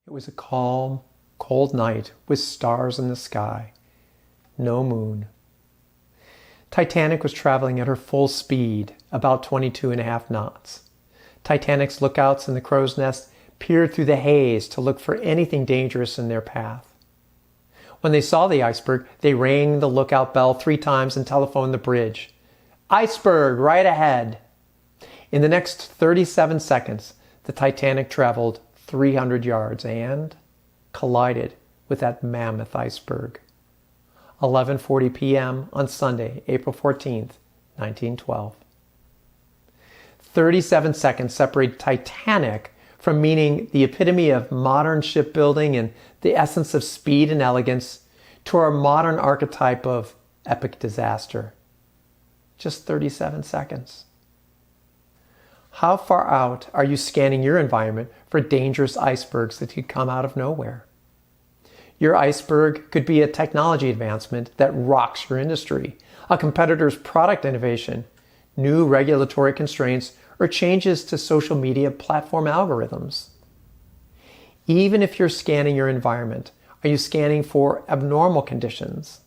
It was a calm, cold night with stars in the sky. No moon. Titanic was traveling at her full speed, about 22.5 knots. Titanic's lookouts in the crow's nest peered through the haze to look for anything dangerous in their path. When they saw the iceberg, they rang the lookout bell 3 times and telephoned the bridge. "Iceberg, right ahead!" In the next 37 seconds, the Titanic traveled 300 yards and collided with that mammoth iceberg. 11:40 p.m. on Sunday, April 14th, 1912. 37 seconds separate Titanic from meaning the epitome of modern shipbuilding and the essence of speed and elegance to our modern archetype of epic disaster. Just 37 seconds. How far out are you scanning your environment for dangerous icebergs that could come out of nowhere? Your iceberg could be a technology advancement that rocks your industry, a competitor's product innovation, new regulatory constraints, or changes to social media platform algorithms. Even if you're scanning your environment, are you scanning for abnormal conditions?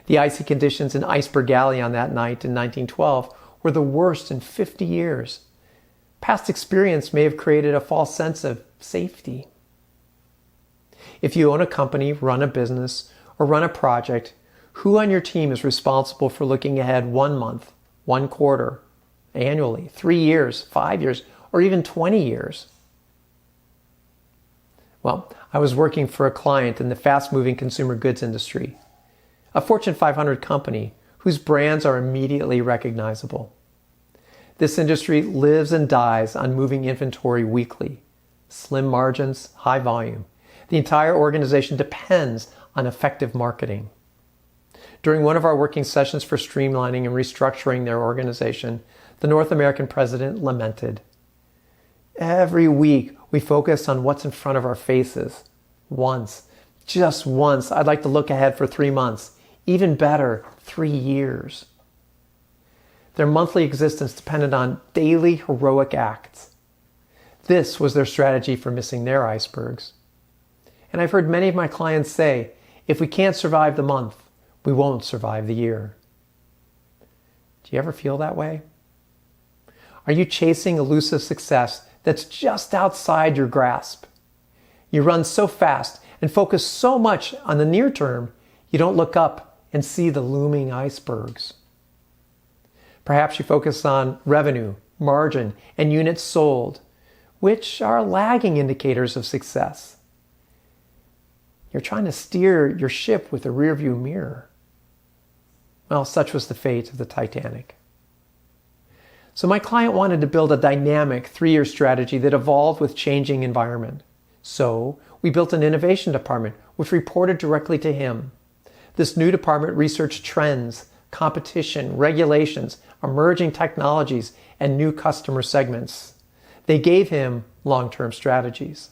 The icy conditions in Iceberg Alley on that night in 1912 were the worst in 50 years. Past experience may have created a false sense of safety. If you own a company, run a business, or run a project, who on your team is responsible for looking ahead 1 month, 1 quarter, annually, 3 years, 5 years, or even 20 years? Well, I was working for a client in the fast-moving consumer goods industry, a Fortune 500 company whose brands are immediately recognizable. This industry lives and dies on moving inventory weekly, slim margins, high volume. The entire organization depends on effective marketing. During one of our working sessions for streamlining and restructuring their organization, the North American president lamented, "Every week we focus on what's in front of our faces. Once, just once, I'd like to look ahead for 3 months. Even better, 3 years." Their monthly existence depended on daily heroic acts. This was their strategy for missing their icebergs. And I've heard many of my clients say, if we can't survive the month, we won't survive the year. Do you ever feel that way? Are you chasing elusive success that's just outside your grasp? You run so fast and focus so much on the near term, you don't look up and see the looming icebergs. Perhaps you focus on revenue, margin, and units sold, which are lagging indicators of success. You're trying to steer your ship with a rearview mirror. Well, such was the fate of the Titanic. So my client wanted to build a dynamic 3-year strategy that evolved with changing environment. So we built an innovation department which reported directly to him. This new department researched trends, competition, regulations, emerging technologies, and new customer segments. They gave him long-term strategies.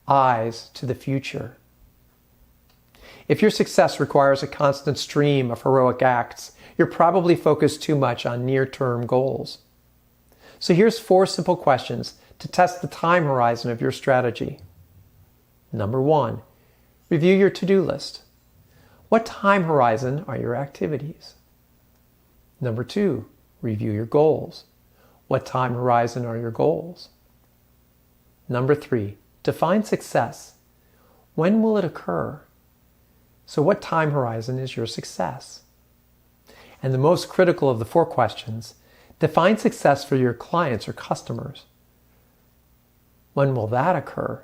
Eyes to the future. If your success requires a constant stream of heroic acts, you're probably focused too much on near-term goals. So here's 4 simple questions to test the time horizon of your strategy. Number 1, review your to-do list. What time horizon are your activities? Number 2, review your goals. What time horizon are your goals? Number 3, define success. When will it occur? So what time horizon is your success? And the most critical of the 4 questions, define success for your clients or customers. When will that occur?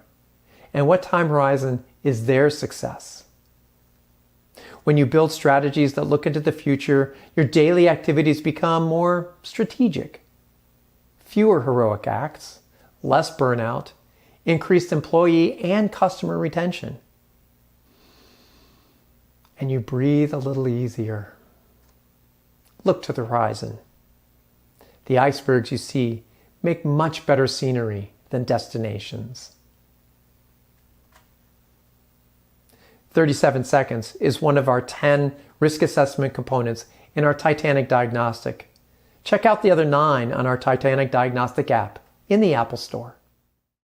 And what time horizon is their success? When you build strategies that look into the future, your daily activities become more strategic. Fewer heroic acts, less burnout, increased employee and customer retention. And you breathe a little easier. Look to the horizon. The icebergs you see make much better scenery than destinations. 37 seconds is one of our 10 risk assessment components in our Titanic diagnostic. Check out the other 9 on our Titanic diagnostic app in the Apple Store.